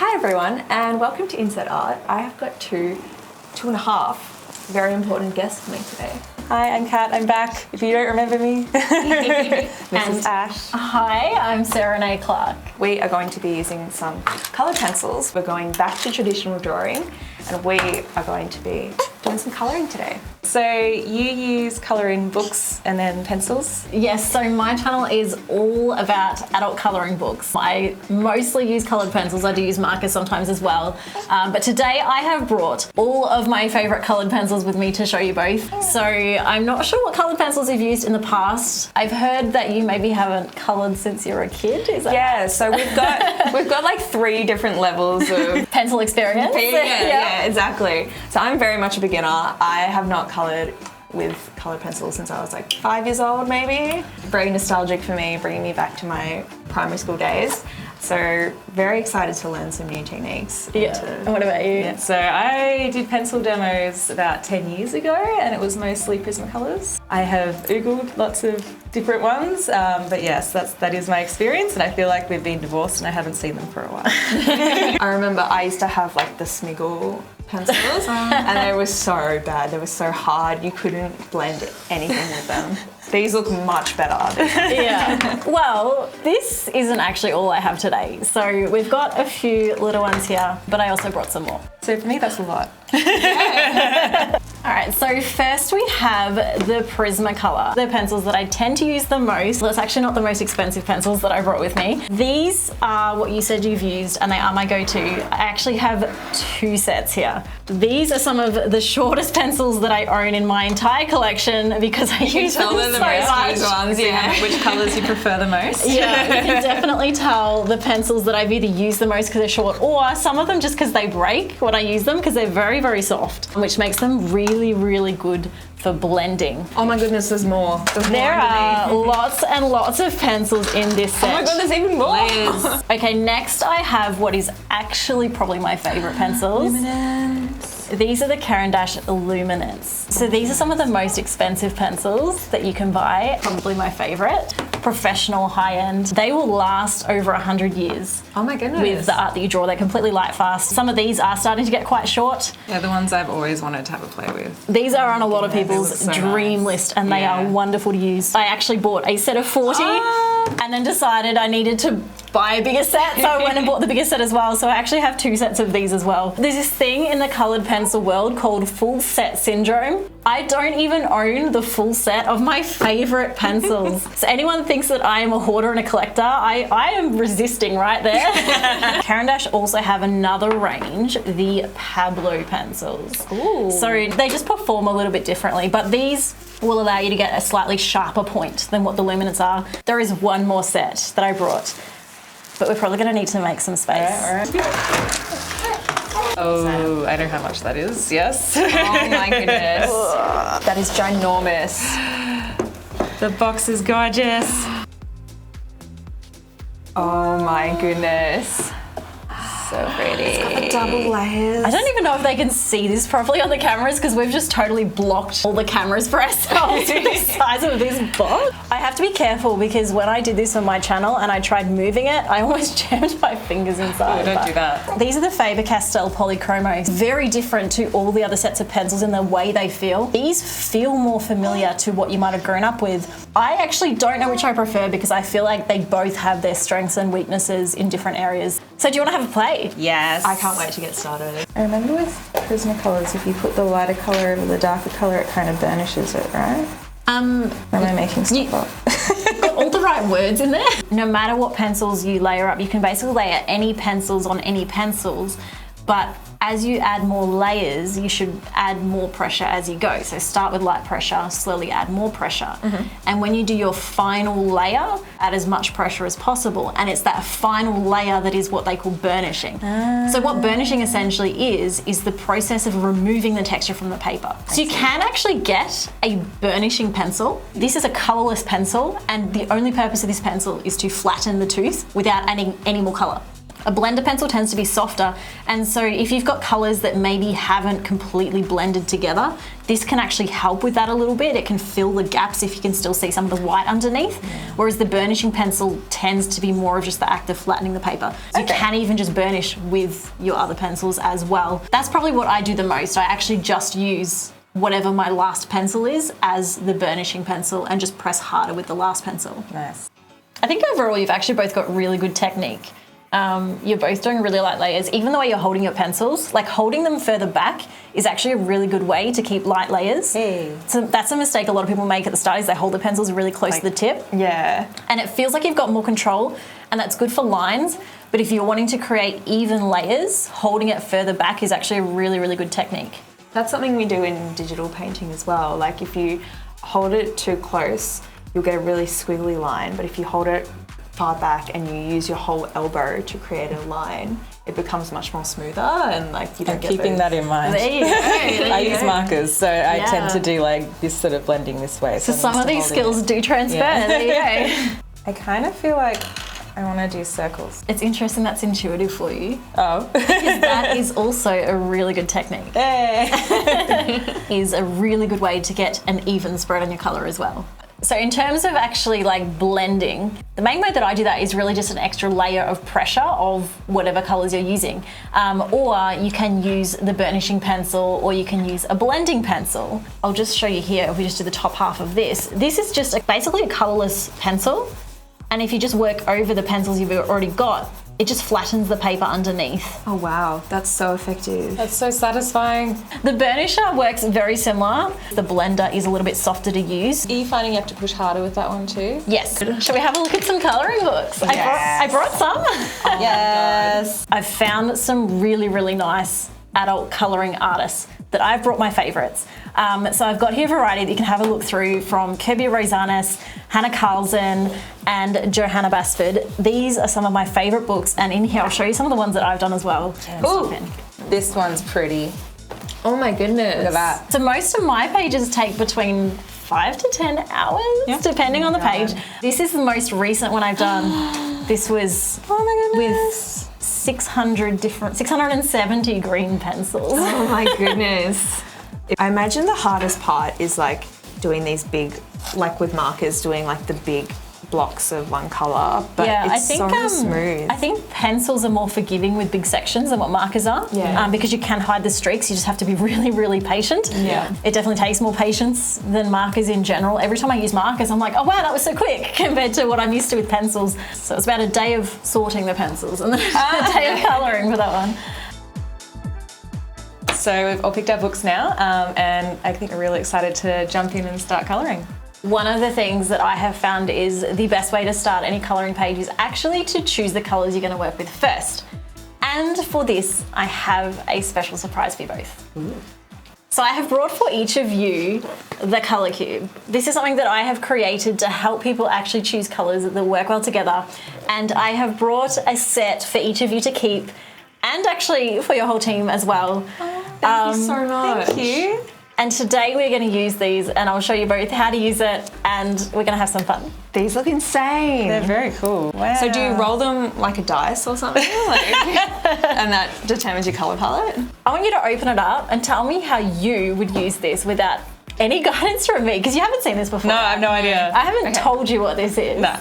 Hi everyone, and welcome to Inside Art. I have got two and a half very important guests for me today. Hi, I'm Kat. I'm back. If you don't remember me, this is Ash. Hi, I'm Renae Clark. We are going to be using some colour pencils. We're going back to traditional drawing, and we are going to be doing some colouring today. So you use colouring books and then pencils? Yes, so my channel is all about adult colouring books. I mostly use coloured pencils. I do use markers sometimes as well. But today I have brought all of my favourite coloured pencils with me to show you both. So I'm not sure what coloured pencils you've used in the past. I've heard that you maybe haven't coloured since you were a kid. Is that right? So we've got like 3 different levels of pencil experience. Yeah, exactly. So I'm very much a beginner. I have not coloured with coloured pencils since I was like 5 years old, maybe. Very nostalgic for me, bringing me back to my primary school days. So very excited to learn some new techniques. Yeah. And what about you? Yeah. So I did pencil demos about 10 years ago, and it was mostly Prismacolors. I have oogled lots of different ones, but yes, that is my experience, and I feel like we've been divorced and I haven't seen them for a while. I remember I used to have like the Smiggle pencils and they were so bad, they were so hard, you couldn't blend anything with them. These look much better. Yeah. Well, this isn't actually all I have today. So we've got a few little ones here, but I also brought some more. So for me, that's a lot. All right, so first we have the Prismacolor. They're pencils that I tend to use the most. Well, it's actually not the most expensive pencils that I brought with me. These are what you said you've used, and they are my go-to. I actually have 2 sets here. These are some of the shortest pencils that I own in my entire collection because I use them so much. Ones, yeah. Which colours you prefer the most? Yeah, you can definitely tell the pencils that I've either used the most because they're short, or some of them just because they break when I use them because they're very, very soft, which makes them really, really good for blending. Oh my goodness, there's more. There are lots and lots of pencils in this set. Oh my god, there's even more. Okay, next I have what is actually probably my favourite pencils. Luminance. These are the Caran d'Ache Luminance. So these are some of the most expensive pencils that you can buy. Probably my favourite. Professional, high-end. They will last over 100 years. Oh my goodness. With the art that you draw. They're completely light fast. Some of these are starting to get quite short. Yeah, the ones I've always wanted to have a play with. These are on a lot of people's so dream list, and they are wonderful to use. I actually bought a set of 40 and then decided I needed to buy a bigger set, so I went and bought the bigger set as well. So I actually have 2 sets of these as well. There's this thing in the coloured pencil world called full set syndrome. I don't even own the full set of my favourite pencils. So anyone thinks that I am a hoarder and a collector, I am resisting right there. Caran d'Ache also have another range, the Pablo pencils. Ooh. So they just perform a little bit differently, but these will allow you to get a slightly sharper point than what the Luminance are. There is one more set that I brought, but we're probably going to need to make some space. All right. Oh, I know how much that is, yes. Oh my goodness. That is ginormous. The box is gorgeous. Oh my goodness. So pretty. It's got the double layers. I don't even know if they can see this properly on the cameras because we've just totally blocked all the cameras for ourselves with the size of this box. I have to be careful because when I did this on my channel and I tried moving it, I almost jammed my fingers inside. Oh, don't do that. These are the Faber-Castell Polychromos. Very different to all the other sets of pencils in the way they feel. These feel more familiar to what you might have grown up with. I actually don't know which I prefer because I feel like they both have their strengths and weaknesses in different areas. So do you want to have a play? Yes. I can't wait to get started. I remember with Prismacolors, if you put the lighter colour over the darker colour, it kind of burnishes it, right? Am I making stuff up? Got all the right words in there. No matter what pencils you layer up, you can basically layer any pencils on any pencils, but as you add more layers, you should add more pressure as you go. So start with light pressure, slowly add more pressure. And when you do your final layer, add as much pressure as possible. And it's that final layer that is what they call burnishing. So what burnishing essentially is the process of removing the texture from the paper. So you can actually get a burnishing pencil. This is a colourless pencil, and the only purpose of this pencil is to flatten the tooth without adding any more colour. A blender pencil tends to be softer, and so if you've got colours that maybe haven't completely blended together, this can actually help with that a little bit. It can fill the gaps if you can still see some of the white underneath, whereas the burnishing pencil tends to be more of just the act of flattening the paper. So you can even just burnish with your other pencils as well. That's probably what I do the most. I actually just use whatever my last pencil is as the burnishing pencil and just press harder with the last pencil. Nice. I think overall you've actually both got really good technique. You're both doing really light layers. Even the way you're holding your pencils, like holding them further back is actually a really good way to keep light layers. Hey. So that's a mistake a lot of people make at the start, is they hold the pencils really close to the tip. Yeah. And it feels like you've got more control, and that's good for lines. But if you're wanting to create even layers, holding it further back is actually a really, really good technique. That's something we do in digital painting as well. Like if you hold it too close, you'll get a really squiggly line. But if you hold it far back and you use your whole elbow to create a line, it becomes much more smoother, and like you don't I'm get keeping that in mind. There you go. I use markers, so I tend to do like this sort of blending this way. So some of these skills do transfer. Yeah. There you go. I kind of feel like I want to do circles. It's interesting that's intuitive for you. Oh. Because that is also a really good technique. Is a really good way to get an even spread on your colour as well. So in terms of actually like blending, the main way that I do that is really just an extra layer of pressure of whatever colours you're using. Or you can use the burnishing pencil, or you can use a blending pencil. I'll just show you here if we just do the top half of this. This is just basically a colourless pencil. And if you just work over the pencils you've already got, it just flattens the paper underneath. Oh wow, that's so effective. That's so satisfying. The burnisher works very similar. The blender is a little bit softer to use. Are you finding you have to push harder with that one too? Yes. Shall we have a look at some colouring books? Yes. I brought some. Oh yes. I've found some really, really nice adult colouring artists that I've brought my favourites. So I've got here a variety that you can have a look through, from Kirby Rosanes, Hannah Carlson, and Johanna Basford. These are some of my favourite books, and in here I'll show you some of the ones that I've done as well. Ooh, this one's pretty. Oh my goodness. Look at that. So most of my pages take between 5 to 10 hours, depending on the page. This is the most recent one I've done. This was with 670 green pencils. Oh my goodness. I imagine the hardest part is like doing these big, like with markers, doing like the big blocks of one colour, but it's so smooth. I think pencils are more forgiving with big sections than what markers are. Yeah. Because you can hide the streaks, you just have to be really, really patient. Yeah. It definitely takes more patience than markers in general. Every time I use markers, I'm like, oh wow, that was so quick compared to what I'm used to with pencils. So it's about a day of sorting the pencils and then a day of colouring for that one. So we've all picked our books now, and I think we're really excited to jump in and start colouring. One of the things that I have found is the best way to start any colouring page is actually to choose the colours you're going to work with first. And for this, I have a special surprise for you both. Ooh. So I have brought for each of you the colour cube. This is something that I have created to help people actually choose colours that work well together. And I have brought a set for each of you to keep, and actually for your whole team as well. Thank you so much. Thank you. And today we're going to use these, and I'll show you both how to use it, and we're going to have some fun. These look insane. They're very cool. Wow. So do you roll them like a dice or something? And that determines your colour palette? I want you to open it up and tell me how you would use this without any guidance from me, because you haven't seen this before. No, I have no idea. I haven't told you what this is. No.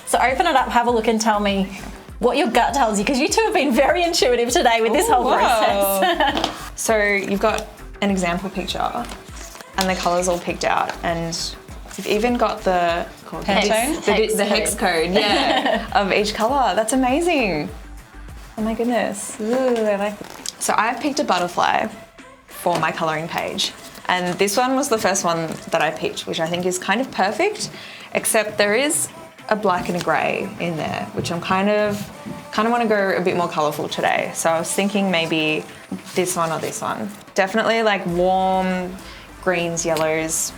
So open it up, have a look, and tell me what your gut tells you, because you two have been very intuitive today with this whole process. So you've got an example picture and the colours all picked out, and you've even got the hex code of each colour. That's amazing. Oh my goodness. Ooh, I like it. So I've picked a butterfly for my colouring page, and this one was the first one that I picked, which I think is kind of perfect, except there is a black and a grey in there, which I'm kind of want to go a bit more colourful today. So I was thinking maybe this one or this one. Definitely like warm greens, yellows,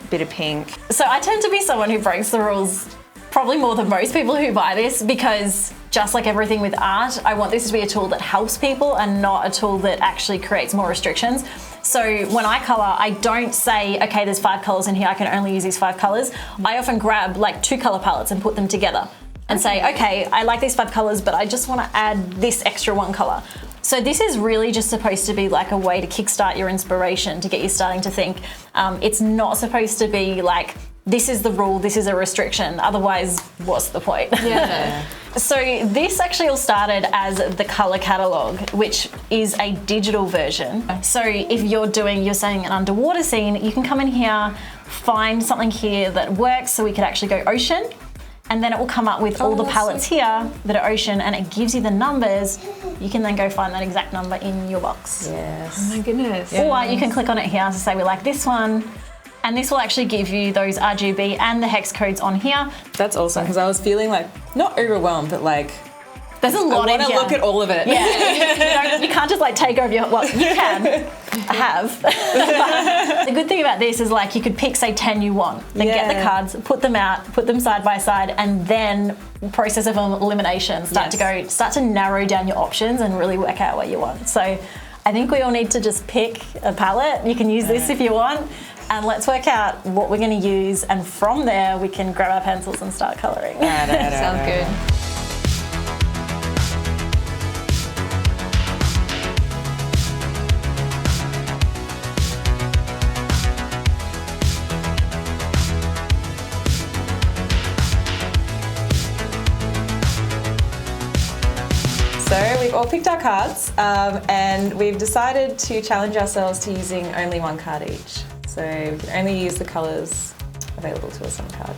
bit of pink. So I tend to be someone who breaks the rules probably more than most people who buy this, because just like everything with art, I want this to be a tool that helps people and not a tool that actually creates more restrictions. So when I colour, I don't say, okay, there's 5 colours in here, I can only use these 5 colours. I often grab like 2 colour palettes and put them together. and say, okay, I like these 5 colours, but I just want to add this extra 1 colour. So this is really just supposed to be like a way to kickstart your inspiration, to get you starting to think. It's not supposed to be like, this is the rule, this is a restriction. Otherwise, what's the point? Yeah. So this actually all started as the colour catalogue, which is a digital version. So if you're saying an underwater scene, you can come in here, find something here that works, so we could actually go ocean. And then it will come up with all the palettes here that are ocean, and it gives you the numbers. You can then go find that exact number in your box. Yes. Oh my goodness. Or you can click on it here to say we like this one, and this will actually give you those RGB and the hex codes on here. That's awesome, because I was feeling like, not overwhelmed, but like, There's a lot I in want to here. look at all of it. Yeah, you can't just like take over your, well, you can, I have. But the good thing about this is like you could pick say 10 you want, then get the cards, put them out, put them side by side, and then process of elimination, start to narrow down your options and really work out what you want. So I think we all need to just pick a palette. You can use this if you want, and let's work out what we're going to use, and from there we can grab our pencils and start colouring. Sounds good. So we've all picked our cards, and we've decided to challenge ourselves to using only 1 card each. So we can only use the colours available to us on the card.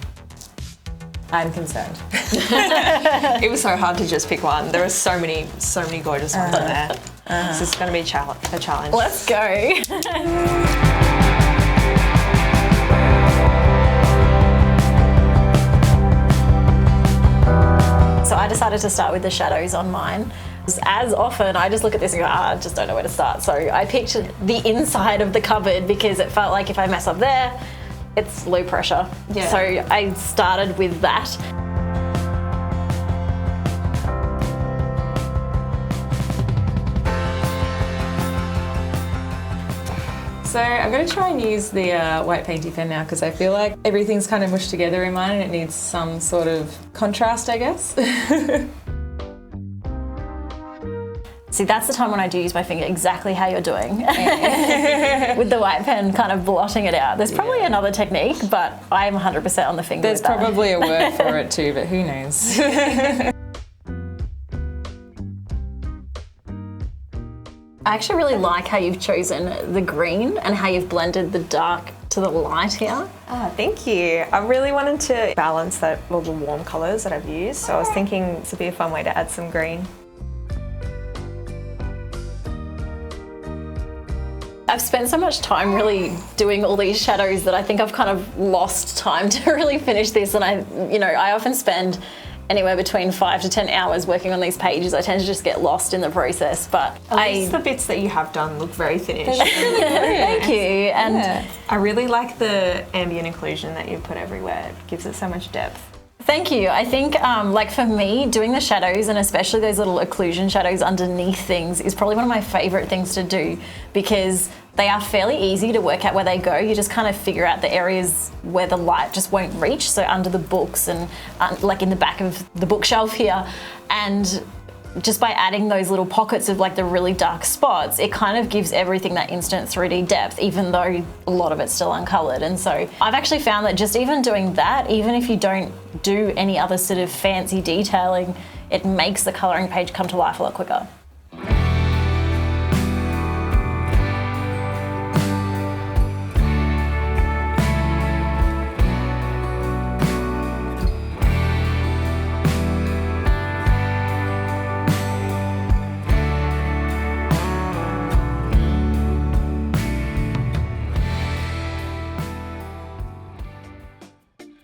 I'm concerned. It was so hard to just pick one. There are so many gorgeous ones in there. So it's going to be a challenge. Let's go. So I decided to start with the shadows on mine. As often, I just look at this and go, I just don't know where to start. So I picked the inside of the cupboard because it felt like if I mess up there, it's low pressure. Yeah. So I started with that. So I'm going to try and use the white painty pen now, because I feel like everything's kind of mushed together in mine and it needs some sort of contrast, I guess. See, that's the time when I do use my finger exactly how you're doing. With the white pen kind of blotting it out. There's probably another technique, but I'm 100% on the finger There's with that. probably a word for it too, but who knows? I actually really like how you've chosen the green and how you've blended the dark to the light here. Ah, thank you. I really wanted to balance all the warm colours that I've used, so I was thinking this would be a fun way to add some green. I've spent so much time really doing all these shadows that I think I've kind of lost time to really finish this, and I often spend anywhere between 5 to 10 hours working on these pages. I tend to just get lost in the process, but The bits that you have done look very finished. Thank you. And I really like the ambient occlusion that you put everywhere. It gives it so much depth. thank you. I think like for me, doing the shadows and especially those little occlusion shadows underneath things is probably one of my favorite things to do, because they are fairly easy to work out where they go. You just kind of figure out the areas where the light just won't reach. So under the books and like in the back of the bookshelf here. And just by adding those little pockets of like the really dark spots, it kind of gives everything that instant 3D depth, even though a lot of it's still uncolored. And so I've actually found that just even doing that, even if you don't do any other sort of fancy detailing, it makes the coloring page come to life a lot quicker.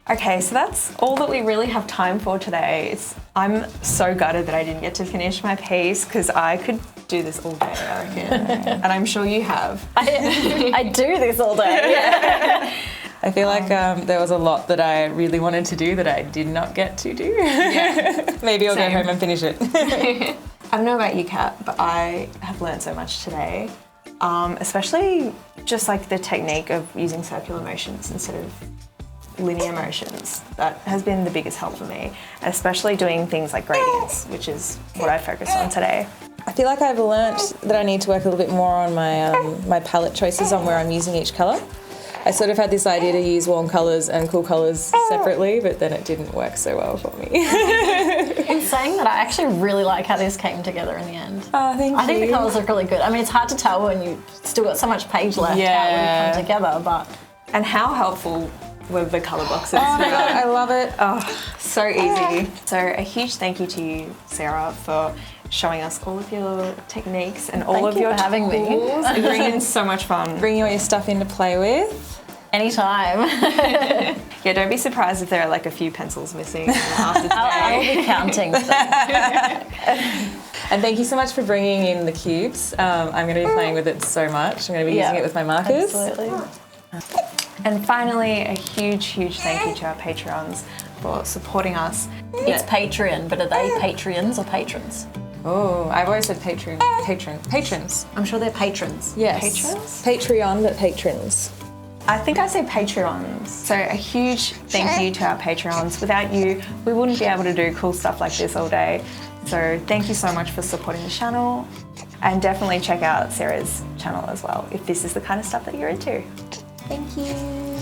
Okay, so that's all that we really have time for today. I'm so gutted that I didn't get to finish my piece, because I could do this all day, I reckon. And I'm sure you have. I do this all day. I feel like there was a lot that I really wanted to do that I did not get to do. Yeah. Maybe I'll Same. go home and finish it. I don't know about you, Kat, but I have learned so much today. Especially just like the technique of using circular motions instead of linear motions. That has been the biggest help for me, and especially doing things like gradients, which is what I focused on today. I feel like I've learnt that I need to work a little bit more on my palette choices on where I'm using each colour. I sort of had this idea to use warm colours and cool colours separately, but then it didn't work so well for me. In saying that, I actually really like how this came together in the end. Oh, thank you. I think the colours look really good. I mean, it's hard to tell when you still got so much page left how we come together, but... And how helpful were the colour boxes? Oh my God, I love it. Oh, so easy. So a huge thank you to you, Sarah, for showing us all of your techniques and all of your for having me. tools. It's been so much fun. Bringing all your stuff in to play with. Anytime. Yeah, don't be surprised if there are like a few pencils missing after today. I will be counting. And thank you so much for bringing in the cubes. I'm going to be playing with it so much. I'm going to be using it with my markers. Absolutely. And finally, a huge, huge thank you to our Patreons for supporting us. It's Patreon, but are they Patreons or patrons? Oh, I've always said patrons. I'm sure they're patrons. Yes. Patrons? Patreon, but patrons. I think I say Patreons. So a huge thank you to our Patreons. Without you, we wouldn't be able to do cool stuff like this all day. So thank you so much for supporting the channel, and definitely check out Sarah's channel as well if this is the kind of stuff that you're into. Thank you.